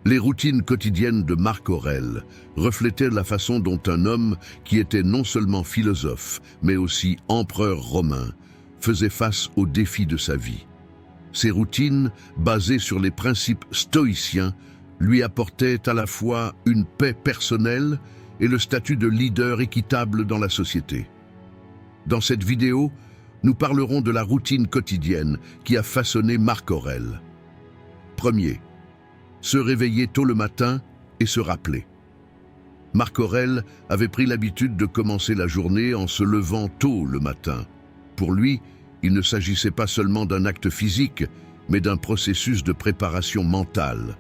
Les routines quotidiennes de Marc Aurèle reflétaient la façon dont un homme qui était non seulement philosophe, mais aussi empereur romain, faisait face aux défis de sa vie. Ces routines, basées sur les principes stoïciens, lui apportaient à la fois une paix personnelle et le statut de leader équitable dans la société. Dans cette vidéo, nous parlerons de la routine quotidienne qui a façonné Marc Aurèle. Premier, se réveiller tôt le matin et se rappeler. Marc Aurèle avait pris l'habitude de commencer la journée en se levant tôt le matin. Pour lui, il ne s'agissait pas seulement d'un acte physique, mais d'un processus de préparation mentale.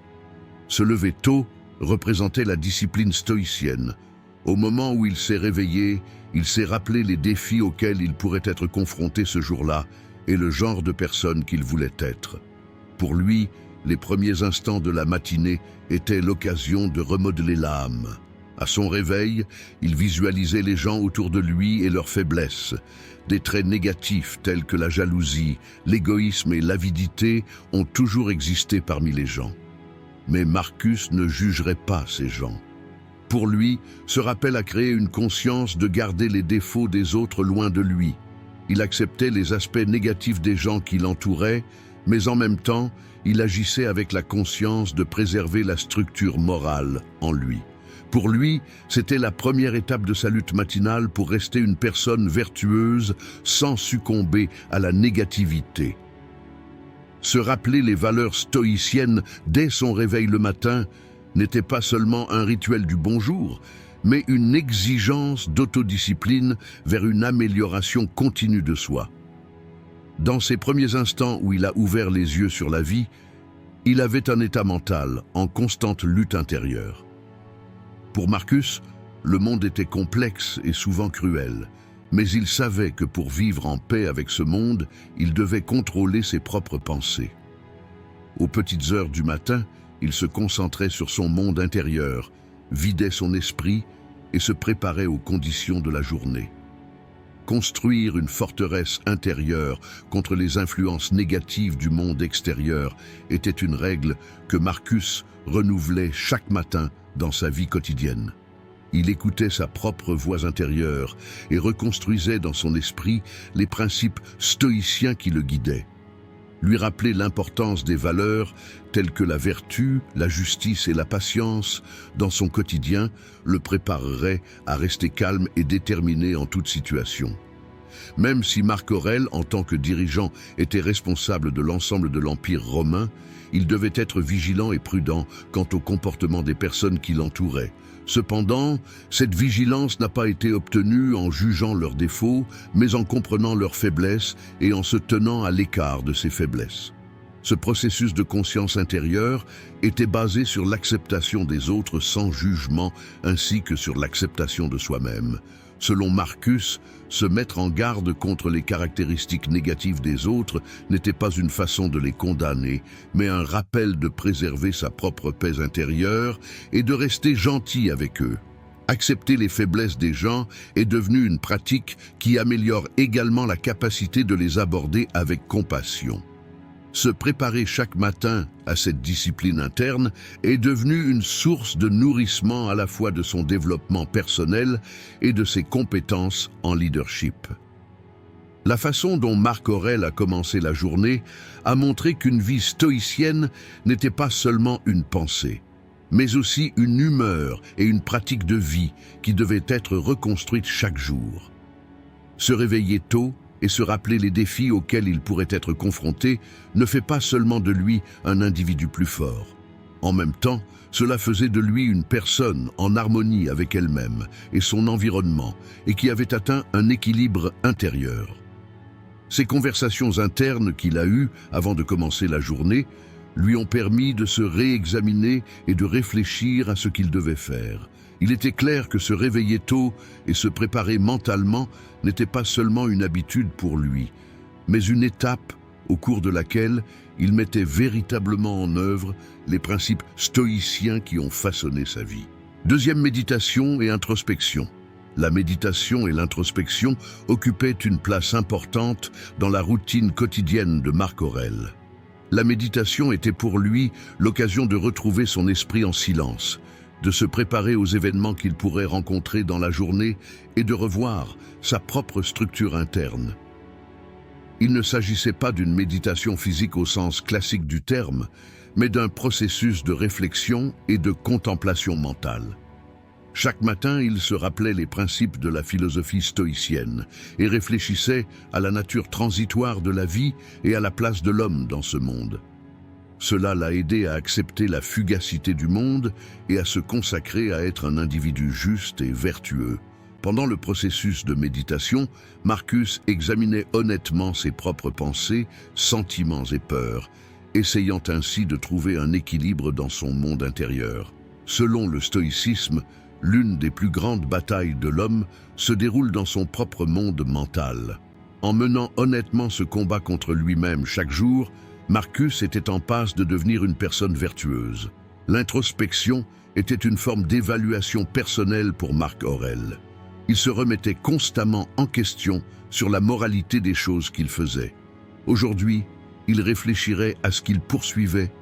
Se lever tôt représentait la discipline stoïcienne. Au moment où il s'est réveillé, il s'est rappelé les défis auxquels il pourrait être confronté ce jour-là et le genre de personne qu'il voulait être. Pour lui, les premiers instants de la matinée étaient l'occasion de remodeler l'âme. À son réveil, il visualisait les gens autour de lui et leurs faiblesses. Des traits négatifs tels que la jalousie, l'égoïsme et l'avidité ont toujours existé parmi les gens. Mais Marcus ne jugerait pas ces gens. Pour lui, ce rappel a créé une conscience de garder les défauts des autres loin de lui. Il acceptait les aspects négatifs des gens qui l'entouraient, mais en même temps, il agissait avec la conscience de préserver la structure morale en lui. Pour lui, c'était la première étape de sa lutte matinale pour rester une personne vertueuse sans succomber à la négativité. Se rappeler les valeurs stoïciennes dès son réveil le matin n'était pas seulement un rituel du bonjour, mais une exigence d'autodiscipline vers une amélioration continue de soi. Dans ces premiers instants où il a ouvert les yeux sur la vie, il avait un état mental en constante lutte intérieure. Pour Marcus, le monde était complexe et souvent cruel, mais il savait que pour vivre en paix avec ce monde, il devait contrôler ses propres pensées. Aux petites heures du matin, il se concentrait sur son monde intérieur, vidait son esprit et se préparait aux conditions de la journée. Construire une forteresse intérieure contre les influences négatives du monde extérieur était une règle que Marcus renouvelait chaque matin dans sa vie quotidienne. Il écoutait sa propre voix intérieure et reconstruisait dans son esprit les principes stoïciens qui le guidaient. Lui rappeler l'importance des valeurs telles que la vertu, la justice et la patience dans son quotidien le préparerait à rester calme et déterminé en toute situation. Même si Marc Aurèle, en tant que dirigeant, était responsable de l'ensemble de l'Empire romain, il devait être vigilant et prudent quant au comportement des personnes qui l'entouraient. Cependant, cette vigilance n'a pas été obtenue en jugeant leurs défauts, mais en comprenant leurs faiblesses et en se tenant à l'écart de ces faiblesses. Ce processus de conscience intérieure était basé sur l'acceptation des autres sans jugement, ainsi que sur l'acceptation de soi-même. Selon Marcus, se mettre en garde contre les caractéristiques négatives des autres n'était pas une façon de les condamner, mais un rappel de préserver sa propre paix intérieure et de rester gentil avec eux. Accepter les faiblesses des gens est devenu une pratique qui améliore également la capacité de les aborder avec compassion. Se préparer chaque matin à cette discipline interne est devenu une source de nourrissement à la fois de son développement personnel et de ses compétences en leadership. La façon dont Marc Aurèle a commencé la journée a montré qu'une vie stoïcienne n'était pas seulement une pensée, mais aussi une humeur et une pratique de vie qui devaient être reconstruites chaque jour. Se réveiller tôt et se rappeler les défis auxquels il pourrait être confronté ne fait pas seulement de lui un individu plus fort. En même temps, cela faisait de lui une personne en harmonie avec elle-même et son environnement et qui avait atteint un équilibre intérieur. Ces conversations internes qu'il a eues avant de commencer la journée lui ont permis de se réexaminer et de réfléchir à ce qu'il devait faire. Il était clair que se réveiller tôt et se préparer mentalement n'était pas seulement une habitude pour lui, mais une étape au cours de laquelle il mettait véritablement en œuvre les principes stoïciens qui ont façonné sa vie. Deuxième, méditation et introspection. La méditation et l'introspection occupaient une place importante dans la routine quotidienne de Marc Aurèle. La méditation était pour lui l'occasion de retrouver son esprit en silence, de se préparer aux événements qu'il pourrait rencontrer dans la journée et de revoir sa propre structure interne. Il ne s'agissait pas d'une méditation physique au sens classique du terme, mais d'un processus de réflexion et de contemplation mentale. Chaque matin, il se rappelait les principes de la philosophie stoïcienne et réfléchissait à la nature transitoire de la vie et à la place de l'homme dans ce monde. Cela l'a aidé à accepter la fugacité du monde et à se consacrer à être un individu juste et vertueux. Pendant le processus de méditation, Marcus examinait honnêtement ses propres pensées, sentiments et peurs, essayant ainsi de trouver un équilibre dans son monde intérieur. Selon le stoïcisme, l'une des plus grandes batailles de l'homme se déroule dans son propre monde mental. En menant honnêtement ce combat contre lui-même chaque jour, Marcus était en passe de devenir une personne vertueuse. L'introspection était une forme d'évaluation personnelle pour Marc Aurèle. Il se remettait constamment en question sur la moralité des choses qu'il faisait. Aujourd'hui, il réfléchirait à ce qu'il poursuivait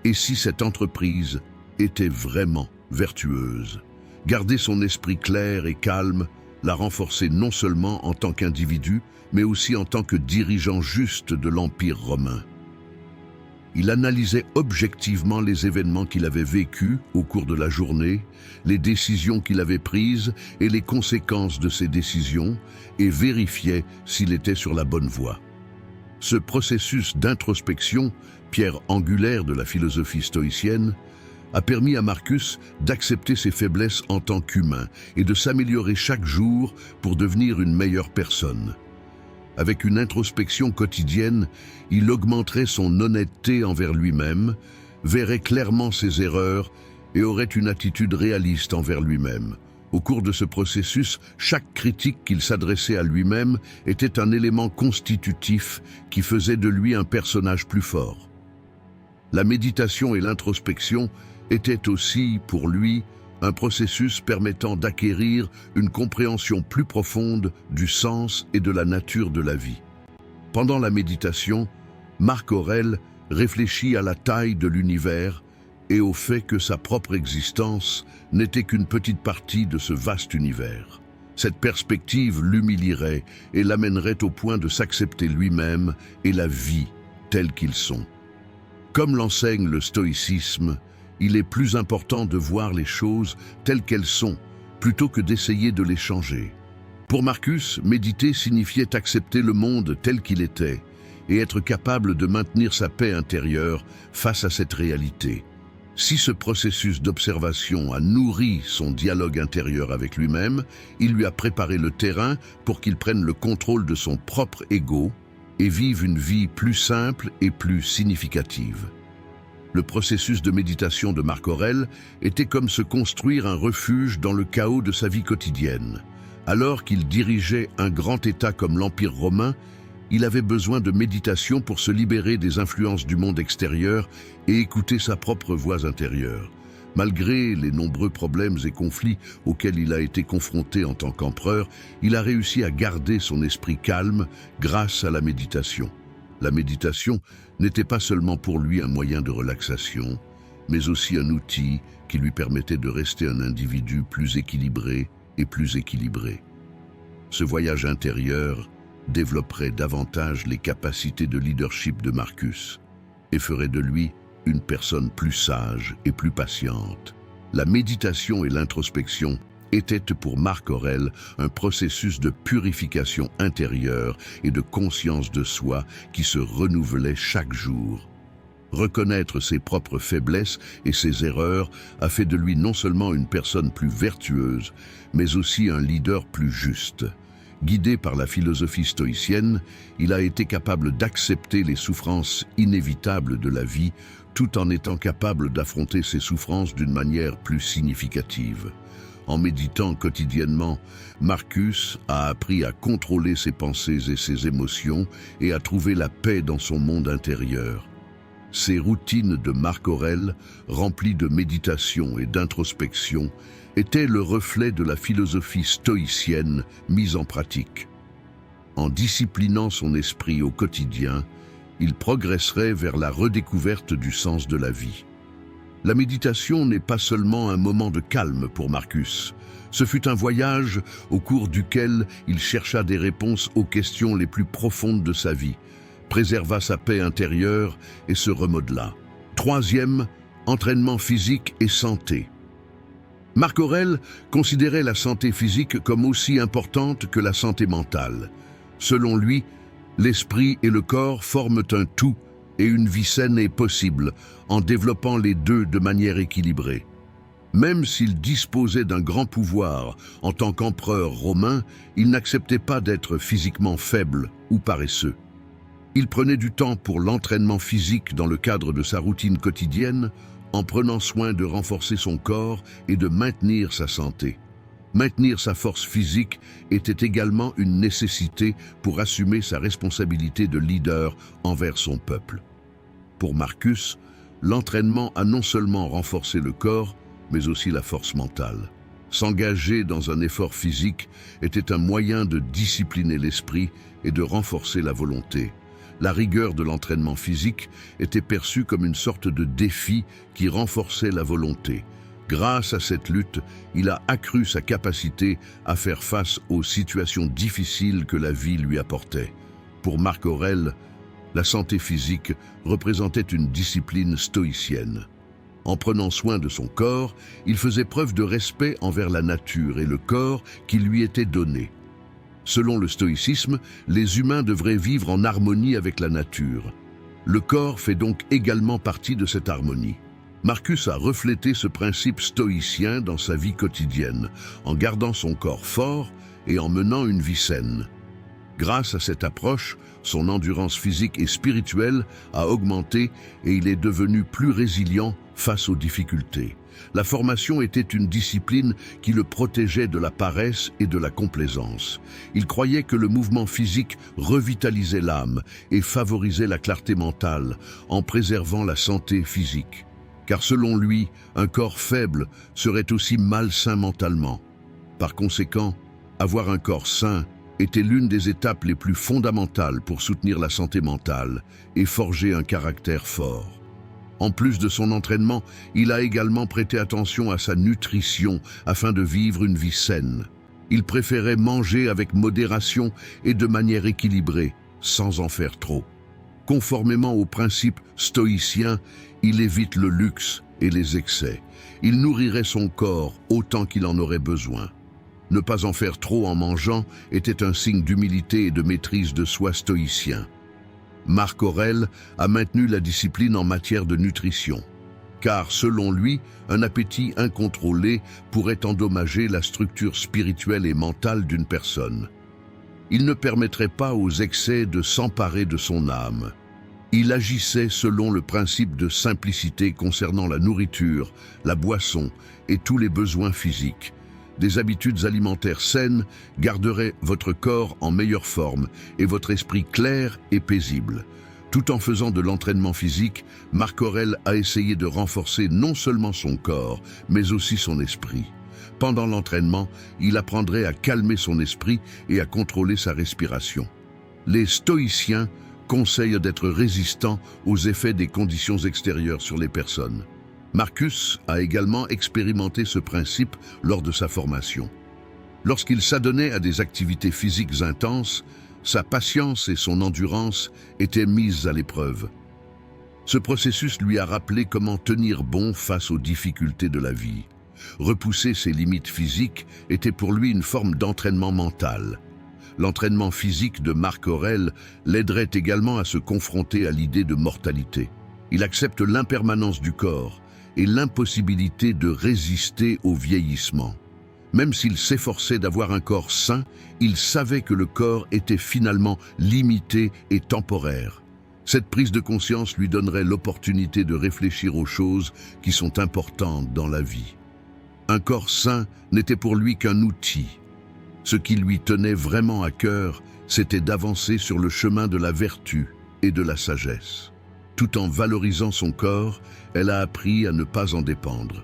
et si cette entreprise était vraiment vertueuse. Garder son esprit clair et calme l'a renforcé non seulement en tant qu'individu, mais aussi en tant que dirigeant juste de l'Empire romain. Il analysait objectivement les événements qu'il avait vécus au cours de la journée, les décisions qu'il avait prises et les conséquences de ces décisions, et vérifiait s'il était sur la bonne voie. Ce processus d'introspection, pierre angulaire de la philosophie stoïcienne, a permis à Marcus d'accepter ses faiblesses en tant qu'humain et de s'améliorer chaque jour pour devenir une meilleure personne. Avec une introspection quotidienne, il augmenterait son honnêteté envers lui-même, verrait clairement ses erreurs et aurait une attitude réaliste envers lui-même. Au cours de ce processus, chaque critique qu'il s'adressait à lui-même était un élément constitutif qui faisait de lui un personnage plus fort. La méditation et l'introspection étaient aussi, pour lui, un processus permettant d'acquérir une compréhension plus profonde du sens et de la nature de la vie. Pendant la méditation, Marc Aurèle réfléchit à la taille de l'univers et au fait que sa propre existence n'était qu'une petite partie de ce vaste univers. Cette perspective l'humilierait et l'amènerait au point de s'accepter lui-même et la vie tels qu'ils sont. Comme l'enseigne le stoïcisme, il est plus important de voir les choses telles qu'elles sont, plutôt que d'essayer de les changer. Pour Marcus, méditer signifiait accepter le monde tel qu'il était et être capable de maintenir sa paix intérieure face à cette réalité. Si ce processus d'observation a nourri son dialogue intérieur avec lui-même, il lui a préparé le terrain pour qu'il prenne le contrôle de son propre ego et vive une vie plus simple et plus significative. Le processus de méditation de Marc Aurèle était comme se construire un refuge dans le chaos de sa vie quotidienne. Alors qu'il dirigeait un grand État comme l'Empire romain, il avait besoin de méditation pour se libérer des influences du monde extérieur et écouter sa propre voix intérieure. Malgré les nombreux problèmes et conflits auxquels il a été confronté en tant qu'empereur, il a réussi à garder son esprit calme grâce à la méditation. La méditation n'était pas seulement pour lui un moyen de relaxation, mais aussi un outil qui lui permettait de rester un individu plus équilibré et plus équilibré. Ce voyage intérieur développerait davantage les capacités de leadership de Marcus et ferait de lui une personne plus sage et plus patiente. La méditation et l'introspection étaient pour Marc Aurèle un processus de purification intérieure et de conscience de soi qui se renouvelait chaque jour. Reconnaître ses propres faiblesses et ses erreurs a fait de lui non seulement une personne plus vertueuse, mais aussi un leader plus juste. Guidé par la philosophie stoïcienne, il a été capable d'accepter les souffrances inévitables de la vie, tout en étant capable d'affronter ces souffrances d'une manière plus significative. En méditant quotidiennement, Marcus a appris à contrôler ses pensées et ses émotions et à trouver la paix dans son monde intérieur. Ces routines de Marc Aurèle, remplies de méditation et d'introspection, étaient le reflet de la philosophie stoïcienne mise en pratique. En disciplinant son esprit au quotidien, il progresserait vers la redécouverte du sens de la vie. La méditation n'est pas seulement un moment de calme pour Marcus. Ce fut un voyage au cours duquel il chercha des réponses aux questions les plus profondes de sa vie, préserva sa paix intérieure et se remodela. Troisième, entraînement physique et santé. Marc Aurèle considérait la santé physique comme aussi importante que la santé mentale. Selon lui, l'esprit et le corps forment un tout et une vie saine est possible en développant les deux de manière équilibrée. Même s'il disposait d'un grand pouvoir en tant qu'empereur romain, il n'acceptait pas d'être physiquement faible ou paresseux. Il prenait du temps pour l'entraînement physique dans le cadre de sa routine quotidienne, en prenant soin de renforcer son corps et de maintenir sa santé. Maintenir sa force physique était également une nécessité pour assumer sa responsabilité de leader envers son peuple. Pour Marcus, l'entraînement a non seulement renforcé le corps, mais aussi la force mentale. S'engager dans un effort physique était un moyen de discipliner l'esprit et de renforcer la volonté. La rigueur de l'entraînement physique était perçue comme une sorte de défi qui renforçait la volonté. Grâce à cette lutte, il a accru sa capacité à faire face aux situations difficiles que la vie lui apportait. Pour Marc Aurèle, la santé physique représentait une discipline stoïcienne. En prenant soin de son corps, il faisait preuve de respect envers la nature et le corps qui lui était donné. Selon le stoïcisme, les humains devraient vivre en harmonie avec la nature. Le corps fait donc également partie de cette harmonie. Marcus a reflété ce principe stoïcien dans sa vie quotidienne, en gardant son corps fort et en menant une vie saine. Grâce à cette approche, son endurance physique et spirituelle a augmenté et il est devenu plus résilient face aux difficultés. La formation était une discipline qui le protégeait de la paresse et de la complaisance. Il croyait que le mouvement physique revitalisait l'âme et favorisait la clarté mentale en préservant la santé physique. Car selon lui, un corps faible serait aussi malsain mentalement. Par conséquent, avoir un corps sain était l'une des étapes les plus fondamentales pour soutenir la santé mentale et forger un caractère fort. En plus de son entraînement, il a également prêté attention à sa nutrition afin de vivre une vie saine. Il préférait manger avec modération et de manière équilibrée, sans en faire trop. Conformément aux principes stoïciens, il évite le luxe et les excès. Il nourrirait son corps autant qu'il en aurait besoin. Ne pas en faire trop en mangeant était un signe d'humilité et de maîtrise de soi stoïcien. Marc Aurèle a maintenu la discipline en matière de nutrition, car selon lui, un appétit incontrôlé pourrait endommager la structure spirituelle et mentale d'une personne. Il ne permettrait pas aux excès de s'emparer de son âme. Il agissait selon le principe de simplicité concernant la nourriture, la boisson et tous les besoins physiques. Des habitudes alimentaires saines garderaient votre corps en meilleure forme et votre esprit clair et paisible. Tout en faisant de l'entraînement physique, Marc Aurèle a essayé de renforcer non seulement son corps, mais aussi son esprit. Pendant l'entraînement, il apprendrait à calmer son esprit et à contrôler sa respiration. Les stoïciens conseillent d'être résistants aux effets des conditions extérieures sur les personnes. Marcus a également expérimenté ce principe lors de sa formation. Lorsqu'il s'adonnait à des activités physiques intenses, sa patience et son endurance étaient mises à l'épreuve. Ce processus lui a rappelé comment tenir bon face aux difficultés de la vie. Repousser ses limites physiques était pour lui une forme d'entraînement mental. L'entraînement physique de Marc Aurèle l'aiderait également à se confronter à l'idée de mortalité. Il accepte l'impermanence du corps et l'impossibilité de résister au vieillissement. Même s'il s'efforçait d'avoir un corps sain, il savait que le corps était finalement limité et temporaire. Cette prise de conscience lui donnerait l'opportunité de réfléchir aux choses qui sont importantes dans la vie. Un corps sain n'était pour lui qu'un outil. Ce qui lui tenait vraiment à cœur, c'était d'avancer sur le chemin de la vertu et de la sagesse. Tout en valorisant son corps, elle a appris à ne pas en dépendre.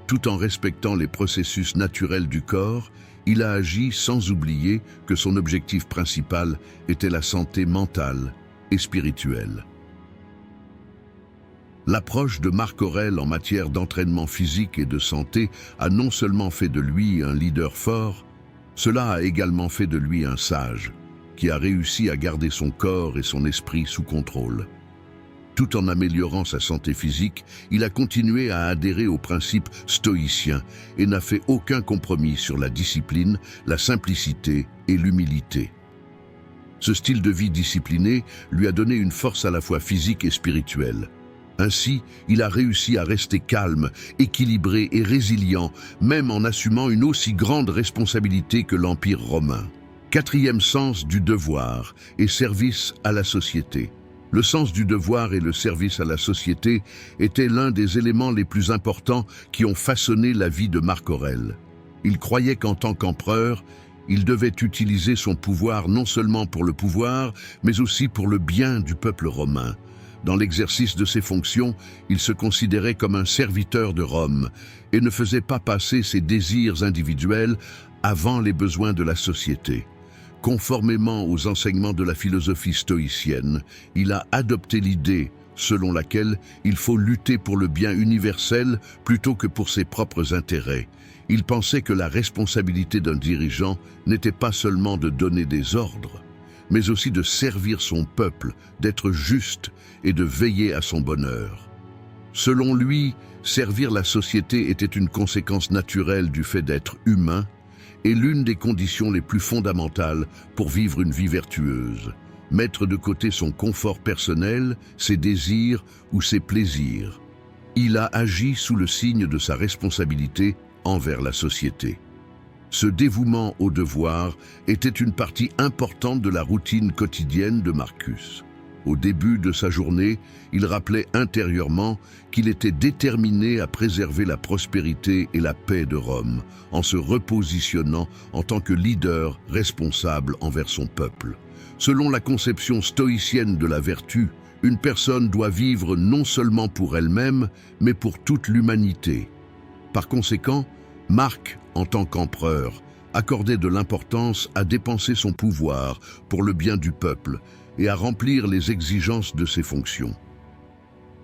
Tout en respectant les processus naturels du corps, il a agi sans oublier que son objectif principal était la santé mentale et spirituelle. L'approche de Marc Aurèle en matière d'entraînement physique et de santé a non seulement fait de lui un leader fort, cela a également fait de lui un sage, qui a réussi à garder son corps et son esprit sous contrôle. Tout en améliorant sa santé physique, il a continué à adhérer aux principes stoïciens et n'a fait aucun compromis sur la discipline, la simplicité et l'humilité. Ce style de vie discipliné lui a donné une force à la fois physique et spirituelle. Ainsi, il a réussi à rester calme, équilibré et résilient, même en assumant une aussi grande responsabilité que l'Empire romain. Quatrième sens du devoir et service à la société. Le sens du devoir et le service à la société étaient l'un des éléments les plus importants qui ont façonné la vie de Marc Aurèle. Il croyait qu'en tant qu'empereur, il devait utiliser son pouvoir non seulement pour le pouvoir, mais aussi pour le bien du peuple romain. Dans l'exercice de ses fonctions, il se considérait comme un serviteur de Rome et ne faisait pas passer ses désirs individuels avant les besoins de la société. Conformément aux enseignements de la philosophie stoïcienne, il a adopté l'idée selon laquelle il faut lutter pour le bien universel plutôt que pour ses propres intérêts. Il pensait que la responsabilité d'un dirigeant n'était pas seulement de donner des ordres, mais aussi de servir son peuple, d'être juste et de veiller à son bonheur. Selon lui, servir la société était une conséquence naturelle du fait d'être humain et l'une des conditions les plus fondamentales pour vivre une vie vertueuse. Mettre de côté son confort personnel, ses désirs ou ses plaisirs. Il a agi sous le signe de sa responsabilité envers la société. Ce dévouement au devoir était une partie importante de la routine quotidienne de Marcus. Au début de sa journée, il rappelait intérieurement qu'il était déterminé à préserver la prospérité et la paix de Rome, en se repositionnant en tant que leader responsable envers son peuple. Selon la conception stoïcienne de la vertu, une personne doit vivre non seulement pour elle-même, mais pour toute l'humanité. Par conséquent, Marc, en tant qu'empereur, accordait de l'importance à dépenser son pouvoir pour le bien du peuple et à remplir les exigences de ses fonctions.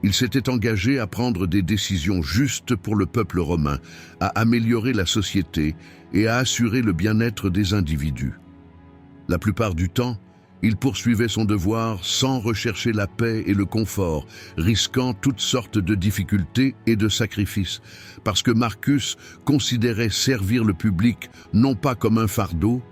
Il s'était engagé à prendre des décisions justes pour le peuple romain, à améliorer la société et à assurer le bien-être des individus. La plupart du temps, il poursuivait son devoir sans rechercher la paix et le confort, risquant toutes sortes de difficultés et de sacrifices, parce que Marcus considérait servir le public non pas comme un fardeau,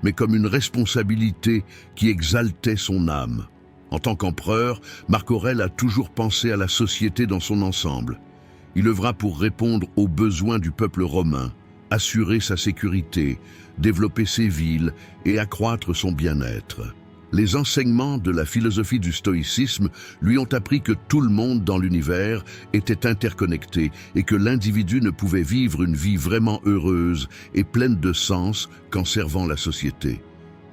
mais comme une responsabilité qui exaltait son âme. En tant qu'empereur, Marc Aurèle a toujours pensé à la société dans son ensemble. Il œuvra pour répondre aux besoins du peuple romain, assurer sa sécurité, développer ses villes et accroître son bien-être. Les enseignements de la philosophie du stoïcisme lui ont appris que tout le monde dans l'univers était interconnecté et que l'individu ne pouvait vivre une vie vraiment heureuse et pleine de sens qu'en servant la société.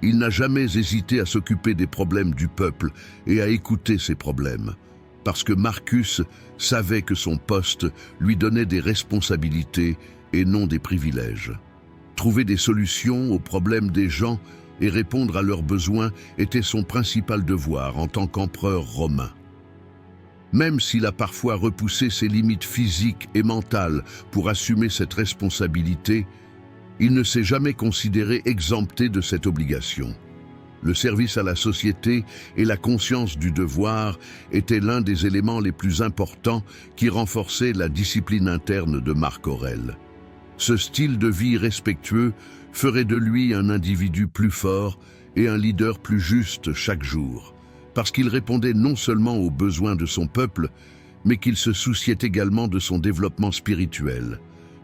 Il n'a jamais hésité à s'occuper des problèmes du peuple et à écouter ses problèmes, parce que Marcus savait que son poste lui donnait des responsabilités et non des privilèges. Trouver des solutions aux problèmes des gens et répondre à leurs besoins était son principal devoir en tant qu'empereur romain. Même s'il a parfois repoussé ses limites physiques et mentales pour assumer cette responsabilité, il ne s'est jamais considéré exempté de cette obligation. Le service à la société et la conscience du devoir étaient l'un des éléments les plus importants qui renforçaient la discipline interne de Marc Aurèle. Ce style de vie respectueux ferait de lui un individu plus fort et un leader plus juste chaque jour, parce qu'il répondait non seulement aux besoins de son peuple, mais qu'il se souciait également de son développement spirituel.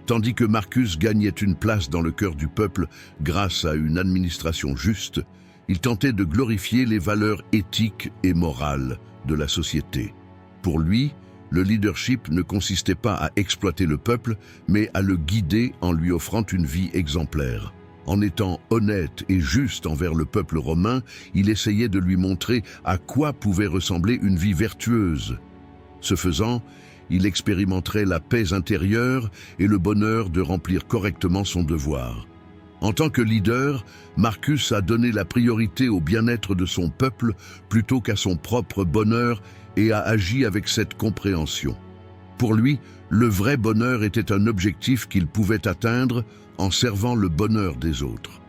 Tandis que Marcus gagnait une place dans le cœur du peuple grâce à une administration juste, il tentait de glorifier les valeurs éthiques et morales de la société. Pour lui, le leadership ne consistait pas à exploiter le peuple, mais à le guider en lui offrant une vie exemplaire. En étant honnête et juste envers le peuple romain, il essayait de lui montrer à quoi pouvait ressembler une vie vertueuse. Ce faisant, il expérimenterait la paix intérieure et le bonheur de remplir correctement son devoir. En tant que leader, Marcus a donné la priorité au bien-être de son peuple plutôt qu'à son propre bonheur et a agi avec cette compréhension. Pour lui, le vrai bonheur était un objectif qu'il pouvait atteindre en servant le bonheur des autres.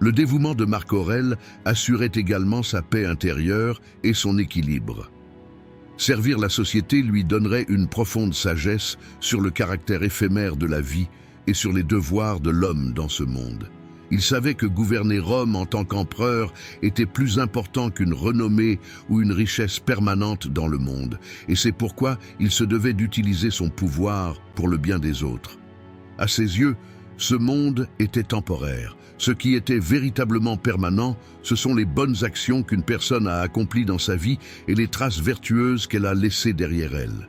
Le dévouement de Marc Aurèle assurait également sa paix intérieure et son équilibre. Servir la société lui donnerait une profonde sagesse sur le caractère éphémère de la vie et sur les devoirs de l'homme dans ce monde. Il savait que gouverner Rome en tant qu'empereur était plus important qu'une renommée ou une richesse permanente dans le monde, et c'est pourquoi il se devait d'utiliser son pouvoir pour le bien des autres. À ses yeux, ce monde était temporaire. Ce qui était véritablement permanent, ce sont les bonnes actions qu'une personne a accomplies dans sa vie et les traces vertueuses qu'elle a laissées derrière elle.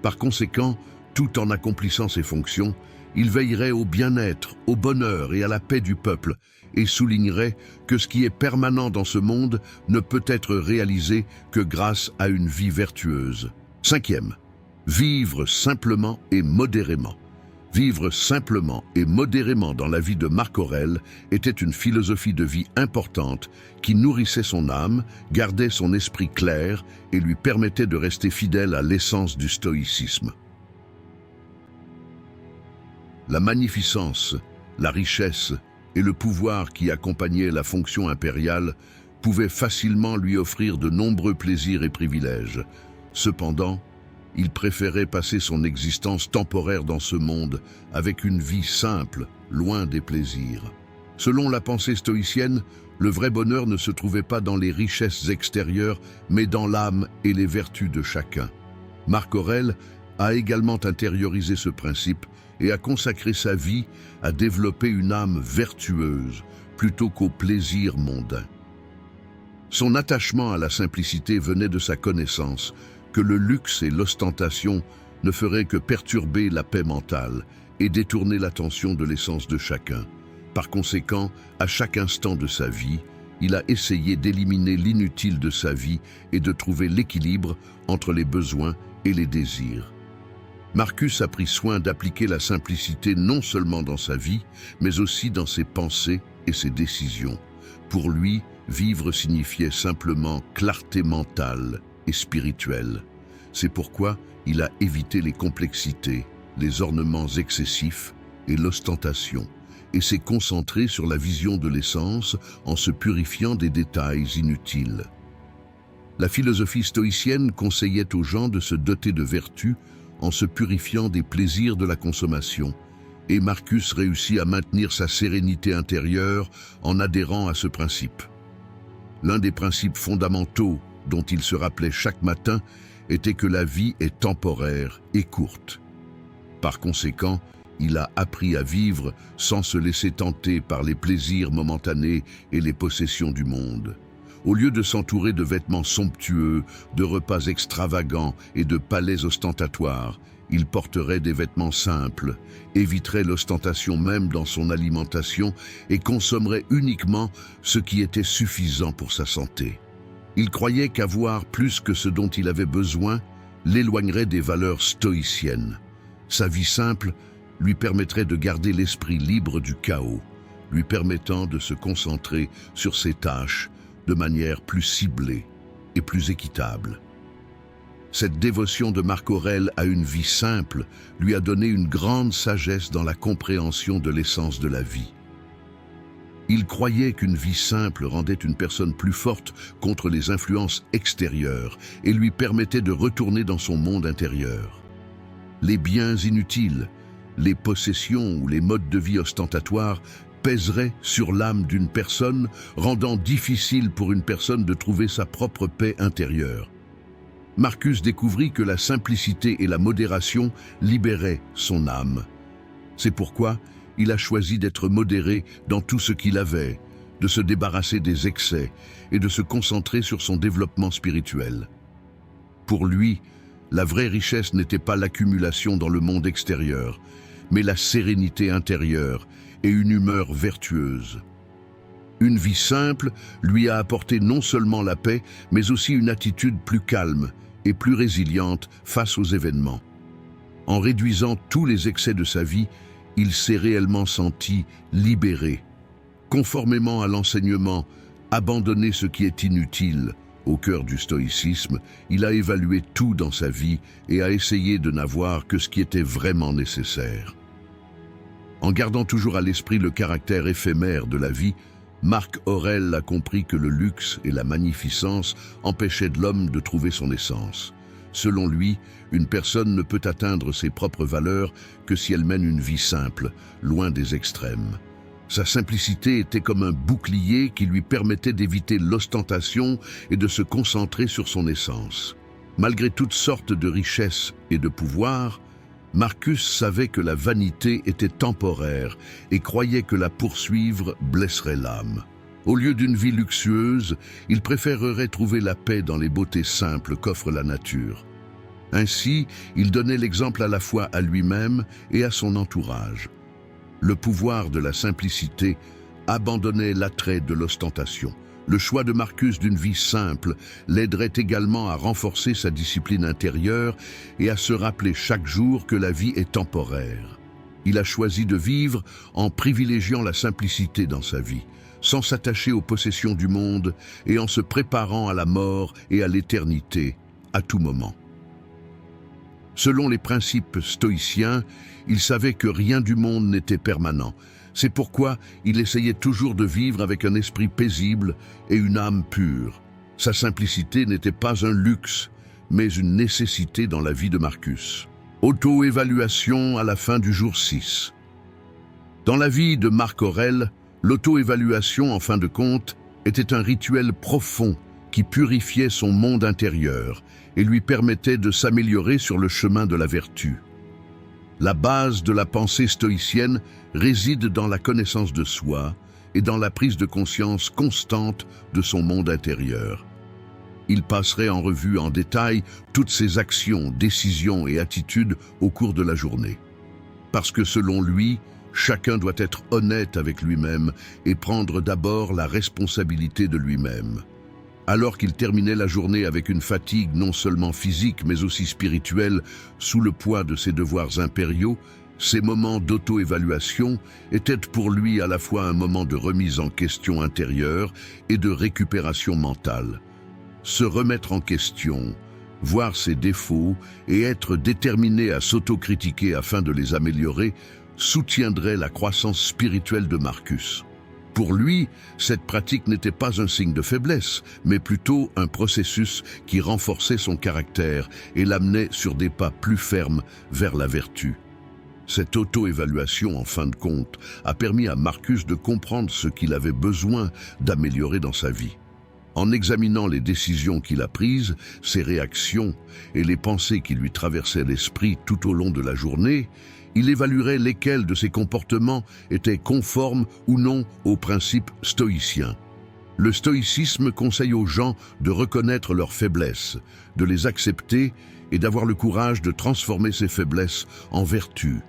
Par conséquent, tout en accomplissant ses fonctions, il veillerait au bien-être, au bonheur et à la paix du peuple et soulignerait que ce qui est permanent dans ce monde ne peut être réalisé que grâce à une vie vertueuse. Cinquième, vivre simplement et modérément. Vivre simplement et modérément dans la vie de Marc Aurèle était une philosophie de vie importante qui nourrissait son âme, gardait son esprit clair et lui permettait de rester fidèle à l'essence du stoïcisme. La magnificence, la richesse et le pouvoir qui accompagnaient la fonction impériale pouvaient facilement lui offrir de nombreux plaisirs et privilèges. Cependant, il préférait passer son existence temporaire dans ce monde avec une vie simple, loin des plaisirs. Selon la pensée stoïcienne, le vrai bonheur ne se trouvait pas dans les richesses extérieures, mais dans l'âme et les vertus de chacun. Marc Aurèle a également intériorisé ce principe et a consacré sa vie à développer une âme vertueuse plutôt qu'au plaisir mondain. Son attachement à la simplicité venait de sa connaissance que le luxe et l'ostentation ne feraient que perturber la paix mentale et détourner l'attention de l'essence de chacun. Par conséquent, à chaque instant de sa vie, il a essayé d'éliminer l'inutile de sa vie et de trouver l'équilibre entre les besoins et les désirs. Marcus a pris soin d'appliquer la simplicité non seulement dans sa vie, mais aussi dans ses pensées et ses décisions. Pour lui, vivre signifiait simplement clarté mentale et spirituelle. C'est pourquoi il a évité les complexités, les ornements excessifs et l'ostentation, et s'est concentré sur la vision de l'essence en se purifiant des détails inutiles. La philosophie stoïcienne conseillait aux gens de se doter de vertus en se purifiant des plaisirs de la consommation, et Marcus réussit à maintenir sa sérénité intérieure en adhérant à ce principe. L'un des principes fondamentaux dont il se rappelait chaque matin était que la vie est temporaire et courte. Par conséquent, il a appris à vivre sans se laisser tenter par les plaisirs momentanés et les possessions du monde. Au lieu de s'entourer de vêtements somptueux, de repas extravagants et de palais ostentatoires, il porterait des vêtements simples, éviterait l'ostentation même dans son alimentation et consommerait uniquement ce qui était suffisant pour sa santé. Il croyait qu'avoir plus que ce dont il avait besoin l'éloignerait des valeurs stoïciennes. Sa vie simple lui permettrait de garder l'esprit libre du chaos, lui permettant de se concentrer sur ses tâches de manière plus ciblée et plus équitable. Cette dévotion de Marc Aurèle à une vie simple lui a donné une grande sagesse dans la compréhension de l'essence de la vie. Il croyait qu'une vie simple rendait une personne plus forte contre les influences extérieures et lui permettait de retourner dans son monde intérieur. Les biens inutiles, les possessions ou les modes de vie ostentatoires pèserait sur l'âme d'une personne, rendant difficile pour une personne de trouver sa propre paix intérieure. Marcus découvrit que la simplicité et la modération libéraient son âme. C'est pourquoi il a choisi d'être modéré dans tout ce qu'il avait, de se débarrasser des excès et de se concentrer sur son développement spirituel. Pour lui, la vraie richesse n'était pas l'accumulation dans le monde extérieur, mais la sérénité intérieure et une humeur vertueuse. Une vie simple lui a apporté non seulement la paix, mais aussi une attitude plus calme et plus résiliente face aux événements. En réduisant tous les excès de sa vie, il s'est réellement senti libéré. Conformément à l'enseignement « Abandonner ce qui est inutile », au cœur du stoïcisme, il a évalué tout dans sa vie et a essayé de n'avoir que ce qui était vraiment nécessaire. En gardant toujours à l'esprit le caractère éphémère de la vie, Marc Aurèle a compris que le luxe et la magnificence empêchaient de l'homme de trouver son essence. Selon lui, une personne ne peut atteindre ses propres valeurs que si elle mène une vie simple, loin des extrêmes. Sa simplicité était comme un bouclier qui lui permettait d'éviter l'ostentation et de se concentrer sur son essence. Malgré toutes sortes de richesses et de pouvoirs, Marcus savait que la vanité était temporaire et croyait que la poursuivre blesserait l'âme. Au lieu d'une vie luxueuse, il préférerait trouver la paix dans les beautés simples qu'offre la nature. Ainsi, il donnait l'exemple à la fois à lui-même et à son entourage. Le pouvoir de la simplicité abandonnait l'attrait de l'ostentation. Le choix de Marcus d'une vie simple l'aiderait également à renforcer sa discipline intérieure et à se rappeler chaque jour que la vie est temporaire. Il a choisi de vivre en privilégiant la simplicité dans sa vie, sans s'attacher aux possessions du monde et en se préparant à la mort et à l'éternité à tout moment. Selon les principes stoïciens, il savait que rien du monde n'était permanent. C'est pourquoi il essayait toujours de vivre avec un esprit paisible et une âme pure. Sa simplicité n'était pas un luxe, mais une nécessité dans la vie de Marcus. Auto-évaluation à la fin du jour 6. Dans la vie de Marc Aurèle, l'auto-évaluation, en fin de compte, était un rituel profond qui purifiait son monde intérieur et lui permettait de s'améliorer sur le chemin de la vertu. La base de la pensée stoïcienne réside dans la connaissance de soi et dans la prise de conscience constante de son monde intérieur. Il passerait en revue en détail toutes ses actions, décisions et attitudes au cours de la journée. Parce que selon lui, chacun doit être honnête avec lui-même et prendre d'abord la responsabilité de lui-même. Alors qu'il terminait la journée avec une fatigue non seulement physique mais aussi spirituelle, sous le poids de ses devoirs impériaux, ces moments d'auto-évaluation étaient pour lui à la fois un moment de remise en question intérieure et de récupération mentale. Se remettre en question, voir ses défauts et être déterminé à s'autocritiquer afin de les améliorer soutiendrait la croissance spirituelle de Marcus. Pour lui, cette pratique n'était pas un signe de faiblesse, mais plutôt un processus qui renforçait son caractère et l'amenait sur des pas plus fermes vers la vertu. Cette auto-évaluation, en fin de compte, a permis à Marcus de comprendre ce qu'il avait besoin d'améliorer dans sa vie. En examinant les décisions qu'il a prises, ses réactions et les pensées qui lui traversaient l'esprit tout au long de la journée, il évaluerait lesquels de ses comportements étaient conformes ou non aux principes stoïciens. Le stoïcisme conseille aux gens de reconnaître leurs faiblesses, de les accepter et d'avoir le courage de transformer ces faiblesses en vertus.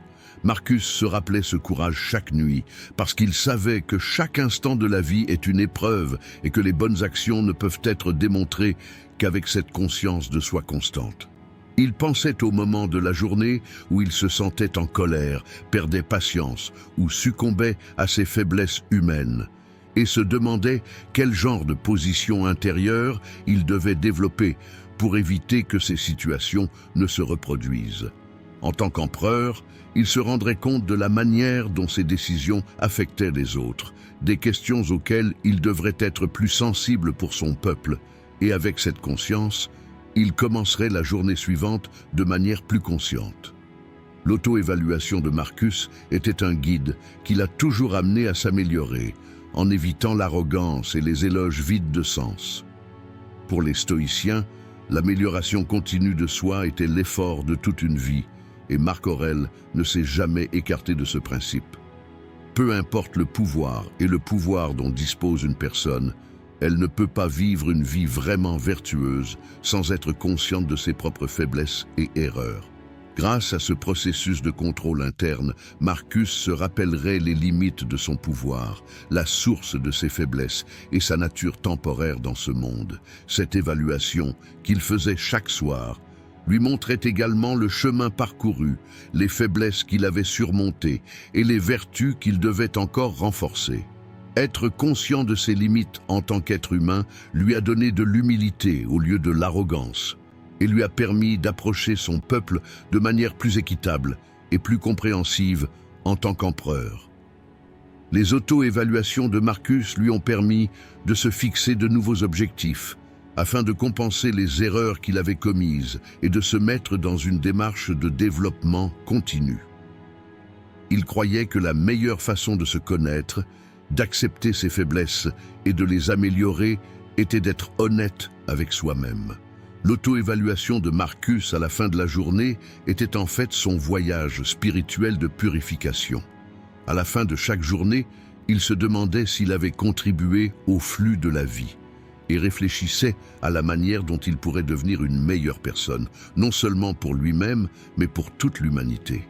Marcus se rappelait ce courage chaque nuit, parce qu'il savait que chaque instant de la vie est une épreuve et que les bonnes actions ne peuvent être démontrées qu'avec cette conscience de soi constante. Il pensait au moment de la journée où il se sentait en colère, perdait patience ou succombait à ses faiblesses humaines, et se demandait quel genre de position intérieure il devait développer pour éviter que ces situations ne se reproduisent. En tant qu'empereur, il se rendrait compte de la manière dont ses décisions affectaient les autres, des questions auxquelles il devrait être plus sensible pour son peuple, et avec cette conscience, il commencerait la journée suivante de manière plus consciente. L'auto-évaluation de Marcus était un guide qui l'a toujours amené à s'améliorer, en évitant l'arrogance et les éloges vides de sens. Pour les stoïciens, l'amélioration continue de soi était l'effort de toute une vie, et Marc Aurèle ne s'est jamais écarté de ce principe. Peu importe le pouvoir et le pouvoir dont dispose une personne, elle ne peut pas vivre une vie vraiment vertueuse sans être consciente de ses propres faiblesses et erreurs. Grâce à ce processus de contrôle interne, Marcus se rappellerait les limites de son pouvoir, la source de ses faiblesses et sa nature temporaire dans ce monde. Cette évaluation qu'il faisait chaque soir lui montrait également le chemin parcouru, les faiblesses qu'il avait surmontées et les vertus qu'il devait encore renforcer. Être conscient de ses limites en tant qu'être humain lui a donné de l'humilité au lieu de l'arrogance et lui a permis d'approcher son peuple de manière plus équitable et plus compréhensive en tant qu'empereur. Les auto-évaluations de Marcus lui ont permis de se fixer de nouveaux objectifs afin de compenser les erreurs qu'il avait commises et de se mettre dans une démarche de développement continu. Il croyait que la meilleure façon de se connaître, d'accepter ses faiblesses et de les améliorer était d'être honnête avec soi-même. L'auto-évaluation de Marcus à la fin de la journée était en fait son voyage spirituel de purification. À la fin de chaque journée, il se demandait s'il avait contribué au flux de la vie et réfléchissait à la manière dont il pourrait devenir une meilleure personne, non seulement pour lui-même, mais pour toute l'humanité.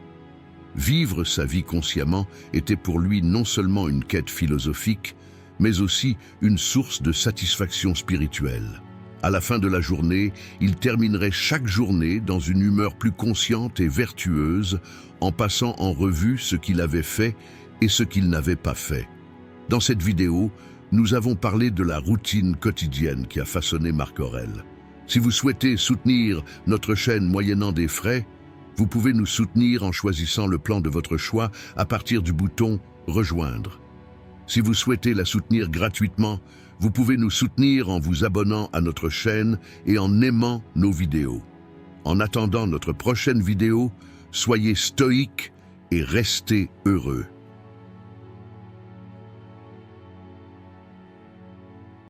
Vivre sa vie consciemment était pour lui non seulement une quête philosophique, mais aussi une source de satisfaction spirituelle. À la fin de la journée, il terminerait chaque journée dans une humeur plus consciente et vertueuse, en passant en revue ce qu'il avait fait et ce qu'il n'avait pas fait. Dans cette vidéo, nous avons parlé de la routine quotidienne qui a façonné Marc Aurèle. Si vous souhaitez soutenir notre chaîne moyennant des frais, vous pouvez nous soutenir en choisissant le plan de votre choix à partir du bouton « Rejoindre ». Si vous souhaitez la soutenir gratuitement, vous pouvez nous soutenir en vous abonnant à notre chaîne et en aimant nos vidéos. En attendant notre prochaine vidéo, soyez stoïques et restez heureux.